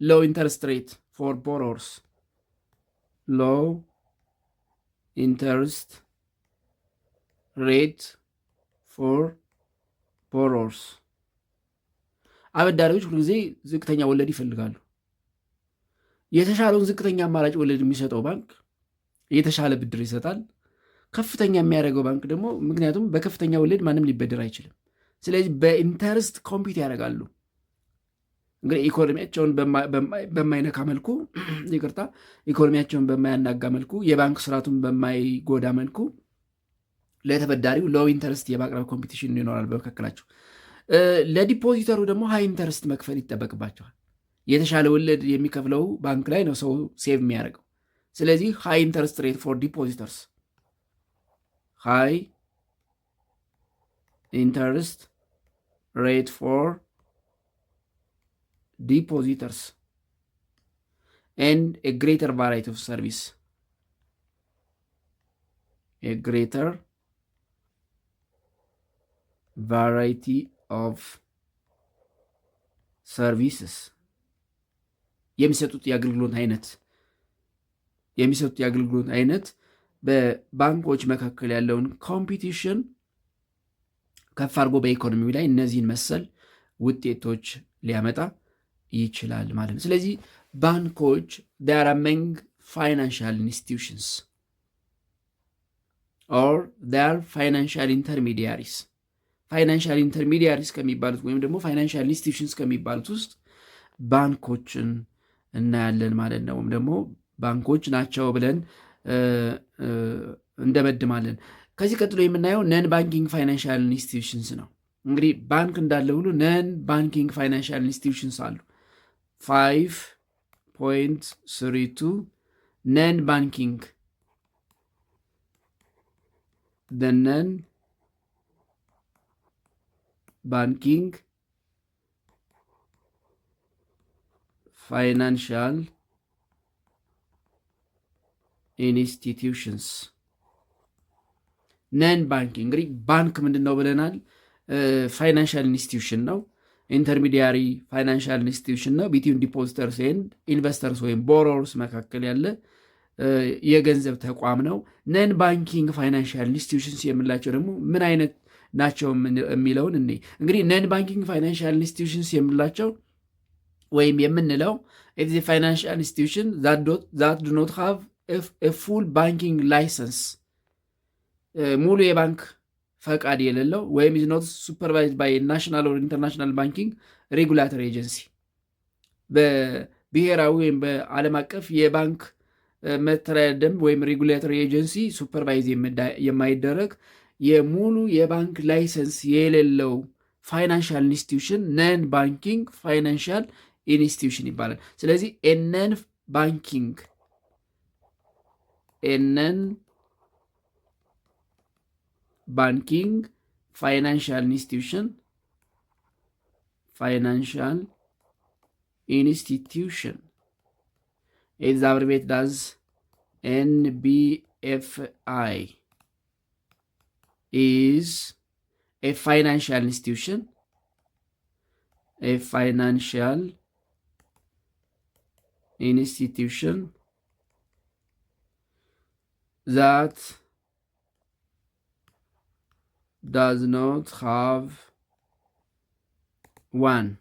low interest rate for borrowers. low interest rate for borrowers. አበዳሪዎች ሁልጊዜ ዝቅተኛ ወለድ ይፈልጋሉ። የተሻለውን ዝቅተኛ አማራጭ ወለድ የሚሰጠው ባንክ የተሻለ ብድር ይሰጣል። ከፍተኛ የሚያደርገው ባንክ ደግሞ ምክንያቱም በከፍተኛ ወለድ ማንም ሊበድር አይችልም። ስለዚህ በኢንተርስት ኮምፒት ያደርጋሉ። እንግዲህ ኢኮኖሚያቸውን በማይነካ መልኩ ኢኮኖሚያቸውን በማያናጋ መልኩ የባንክ ስርዓቱን በማይጎዳ መልኩ ለተበዳሪው ሎው ኢንተርስት የማቅረብ ኮምፒቲሽን ይኖራል በመካከላቸው። ለዲፖዚተሩ ደግሞ ሃይ ኢንተርስት መክፈል ይጠበቅባቸዋል። የተሻለ ወለድ የሚከፍለው ባንክ ላይ ነው ሰው ሴቭ የሚያደርገው። ስለዚህ ሃይ ኢንተርስት ሬት ፎር ዲፖዚተርስ፣ ሃይ ኢንተርስት ሬት ፎር depositors and a greater variety of service. A greater variety of services. የሚሰጡት የአገልግሎት አይነት በባንኮች መካከል ያለውን ኮምፒቲሽን ከፍ አድርጎ በኢኮኖሚው ላይ እነዚህን መሰል ውጤቶች ሊያመጣ ይችላል ማለት ነው። ስለዚህ ባንኮች they are among financial institutions or they are financial intermediaries. ፋይናንሻል ኢንተርሚዲያሪስ ከሚባሉት ወይም ደግሞ ፋይናንሻል ኢንስቲትዩሽንስ ከሚባሉት ውስጥ ባንኮችን እናያለን ማለት ነው። ወይም ደግሞ ባንኮች ናቸው ብለን እንደመድማለን። ከዚህ ቀጥሎ የምናየው ነን ባንኪንግ ፋይናንሻል ኢንስቲትዩሽንስ ነው። እንግዲህ ባንክ እንዳለ ሁሉ ነን ባንኪንግ ፋይናንሻል ኢንስቲትዩሽንስ አሉ። 5.32 ነን ባንኪንግ ነን ባንኪንግ ፋይናንሻል ኢንስቲትዩሽንስ። ነን ባንኪንግ እንግዲህ ባንክ ምንድን ነው ብለናል? ፋይናንሻል ኢንስቲትዩሽን ነው። ኢንተርሚዲያሪ ፋይናንሻል ኢንስቲትዩሽን ነው። ቢትዊን ዲፖዚተርስ ኤንድ ኢንቨስተርስ ወይም ቦሮወርስ መካከል ያለ የገንዘብ ተቋም ነው። ነን ባንኪንግ ፋይናንሻል ኢንስቲትዩሽንስ የምንላቸው ደግሞ ምን አይነት ናቸው የሚለውን እኔ እንግዲህ ነን ባንኪንግ ፋይናንሻል ኢንስቲትዩሽንስ የምንላቸው ወይም የምንለው ኢትስ ፋይናንሻል ኢንስቲትዩሽን ዛት ዱ ኖት ሃቭ ፉል ባንኪንግ ላይሰንስ ሙሉ የባንክ ፈቃድ የሌለው ወይም ኢዝ ኖት ሱፐርቫይዝድ ባይ ናሽናል ኦር ኢንተርናሽናል ባንኪንግ ሬጉላተሪ ኤጀንሲ በብሔራዊ ወይም በዓለም አቀፍ የባንክ መተዳደሪያ ደንብ ወይም ሬጉላተሪ ኤጀንሲ ሱፐርቫይዝ የማይደረግ የሙሉ የባንክ ላይሰንስ የሌለው ፋይናንሻል ኢንስቲትዩሽን ነን ባንኪንግ ፋይናንሻል ኢንስቲትዩሽን ይባላል። ስለዚህ ነን ባንኪንግ ነን ባንኪንግ ፋይናንሻል ኢንስቲትዩሽን is abbreviated as NBFI is a financial institution that does not have one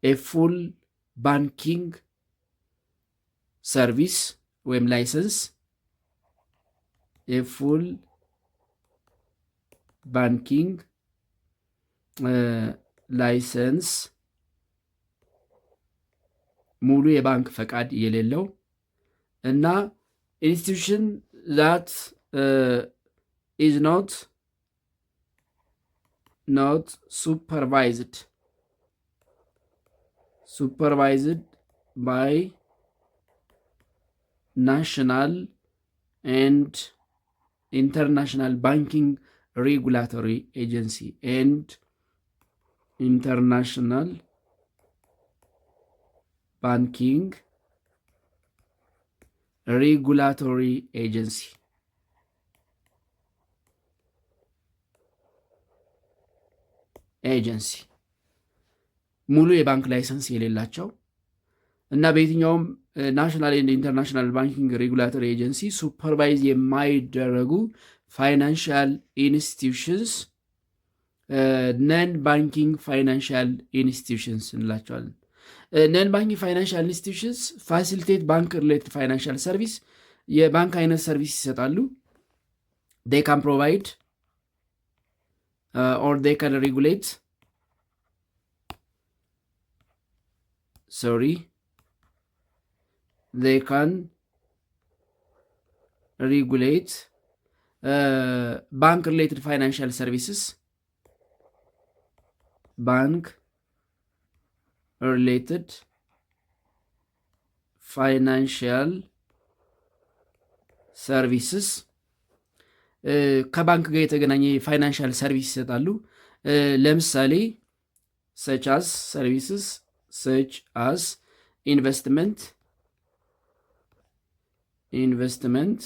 a full banking service ወይም ላይሰንስ የፉል ባንኪንግ ላይሰንስ ሙሉ የባንክ ፈቃድ የሌለው እና ኢንስቲትዩሽን ዛት is not supervised by national and international banking regulatory agency and international banking regulatory agency ሙሉ የባንክ ላይሰንስ የሌላቸው እና በየትኛውም ናሽናል ኤንድ ኢንተርናሽናል ባንኪንግ ሬጉላተሪ ኤጀንሲ ሱፐርቫይዝ የማይደረጉ ፋይናንሻል ኢንስቲትዩሽንስ ነን ባንኪንግ ፋይናንሻል ኢንስቲትዩሽንስ እንላቸዋለን። ነን ባንኪንግ ፋይናንሻል ኢንስቲትዩሽንስ ፋሲሊቴት ባንክ ሪሌትድ ፋይናንሻል ሰርቪስ የባንክ አይነት ሰርቪስ ይሰጣሉ። they can provide or they can regulate they can regulate bank related financial services bank related financial services ከባንክ ጋር የተገናኘ ፋይናንሻል ሰርቪስ ይሰጣሉ። ለምሳሌ such as ኢንቨስትመንት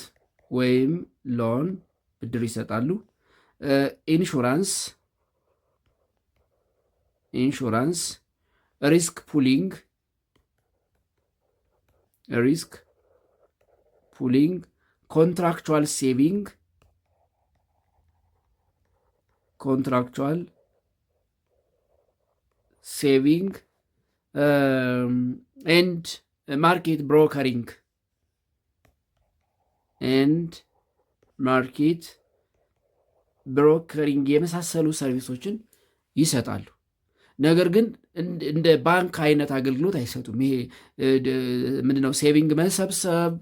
ወይም ሎን ብድር ይሰጣሉ። ኢንሹራንስ ሪስክ ፑሊንግ ኮንትራክቹዋል ሴቪንግ ኤንድ ማርኬት ብሮከሪንግ and market ብሮከሪንግ የመሳሰሉ ሰርቪሶችን ይሰጣሉ። ነገር ግን እንደ ባንክ አይነት አገልግሎት አይሰጡም። ይሄ ምንድነው ሴቪንግ መሰብሰብ፣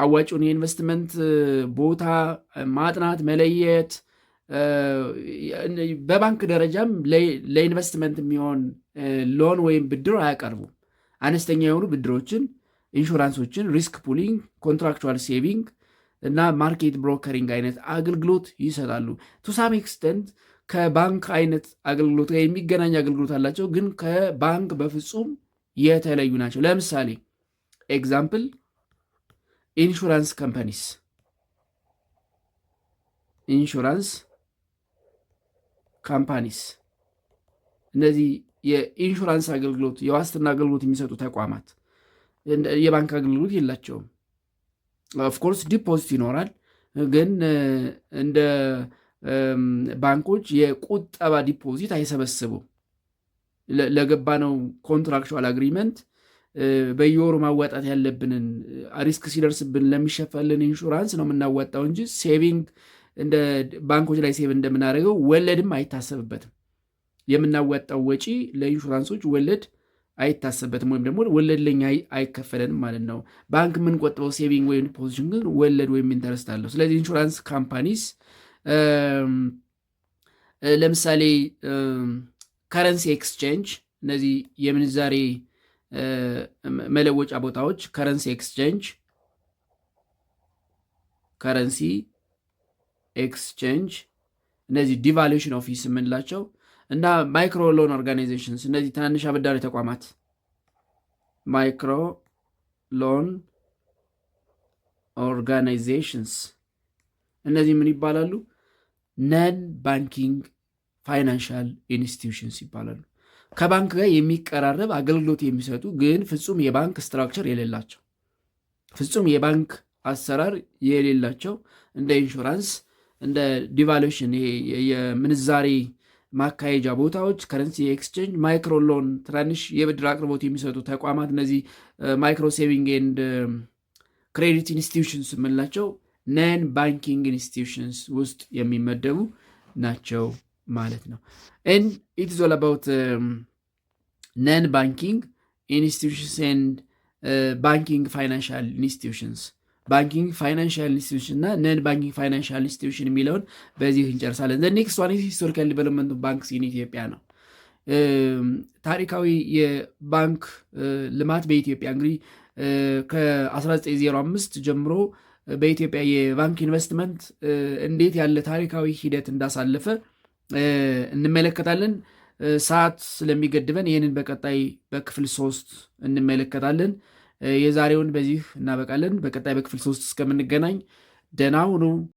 አዋጭውን የኢንቨስትመንት ቦታ ማጥናት፣ መለየት፣ በባንክ ደረጃም ለኢንቨስትመንት የሚሆን ሎን ወይም ብድር አያቀርቡም። አነስተኛ የሆኑ ብድሮችን፣ ኢንሹራንሶችን፣ ሪስክ ፑሊንግ፣ ኮንትራክቹዋል ሴቪንግ እና ማርኬት ብሮከሪንግ አይነት አገልግሎት ይሰጣሉ። ቱ ሳም ኤክስተንት ከባንክ አይነት አገልግሎት ጋር የሚገናኝ አገልግሎት አላቸው፣ ግን ከባንክ በፍጹም የተለዩ ናቸው። ለምሳሌ ኤግዛምፕል ኢንሹራንስ ካምፓኒስ፣ ኢንሹራንስ ካምፓኒስ እነዚህ የኢንሹራንስ አገልግሎት የዋስትና አገልግሎት የሚሰጡ ተቋማት የባንክ አገልግሎት የላቸውም። ኦፍኮርስ ዲፖዚት ይኖራል፣ ግን እንደ ባንኮች የቁጠባ ዲፖዚት አይሰበስቡም። ለገባነው ኮንትራክቹዋል አግሪመንት በየወሩ ማዋጣት ያለብንን ሪስክ ሲደርስብን ለሚሸፈልን ኢንሹራንስ ነው የምናዋጣው እንጂ ሴቪንግ እንደ ባንኮች ላይ ሴቭ እንደምናደርገው ወለድም አይታሰብበትም። የምናዋጣው ወጪ ለኢንሹራንሶች ወለድ አይታሰብበትም፣ ወይም ደግሞ ወለድ ለኛ አይከፈለንም ማለት ነው። ባንክ የምንቆጥበው ሴቪንግ ወይም ዲፖዚሽን ግን ወለድ ወይም ኢንተረስት አለው። ስለዚህ ኢንሹራንስ ካምፓኒስ ለምሳሌ ከረንሲ ኤክስቼንጅ፣ እነዚህ የምንዛሬ መለወጫ ቦታዎች ከረንሲ ኤክስቼንጅ እነዚህ ዲቫሉዌሽን ኦፊስ የምንላቸው እና ማይክሮ ሎን ኦርጋናይዜሽንስ፣ እነዚህ ትናንሽ አበዳሪ ተቋማት ማይክሮ ሎን ኦርጋናይዜሽንስ እነዚህ ምን ይባላሉ? ነን ባንኪንግ ፋይናንሻል ኢንስቲትዩሽንስ ይባላሉ። ከባንክ ጋር የሚቀራረብ አገልግሎት የሚሰጡ ግን ፍጹም የባንክ ስትራክቸር የሌላቸው፣ ፍጹም የባንክ አሰራር የሌላቸው እንደ ኢንሹራንስ፣ እንደ ዲቫሉዌሽን የምንዛሬ ማካሄጃ ቦታዎች፣ ከረንሲ ኤክስቼንጅ፣ ማይክሮ ሎን ትናንሽ የብድር አቅርቦት የሚሰጡ ተቋማት፣ እነዚህ ማይክሮ ሴቪንግ ኤንድ ክሬዲት ኢንስቲትዩሽንስ የምንላቸው ነን ባንኪንግ ኢንስቲትዩሽንስ ውስጥ የሚመደቡ ናቸው ማለት ነው። ኤንድ ኢት ኢዝ ኦል አባውት ነን ባንኪንግ ኢንስቲትዩሽንስ ኤንድ ባንኪንግ ፋይናንሻል ኢንስቲትዩሽንስ። ባንኪንግ ፋይናንሻል ኢንስቲትዩሽን እና ነን ባንኪንግ ፋይናንሻል ኢንስቲትዩሽን የሚለውን በዚህ እንጨርሳለን። ዘ ኔክስት ዋን ሂስቶሪካል ዲቨሎፕመንት ኦፍ ባንክስ ኢን ኢትዮጵያ ነው። ታሪካዊ የባንክ ልማት በኢትዮጵያ እንግዲህ ከ1905 ጀምሮ በኢትዮጵያ የባንክ ኢንቨስትመንት እንዴት ያለ ታሪካዊ ሂደት እንዳሳለፈ እንመለከታለን። ሰዓት ስለሚገድበን ይህንን በቀጣይ በክፍል 3 እንመለከታለን። የዛሬውን በዚህ እናበቃለን። በቀጣይ በክፍል 3 እስከምንገናኝ ደህና ሁኑ።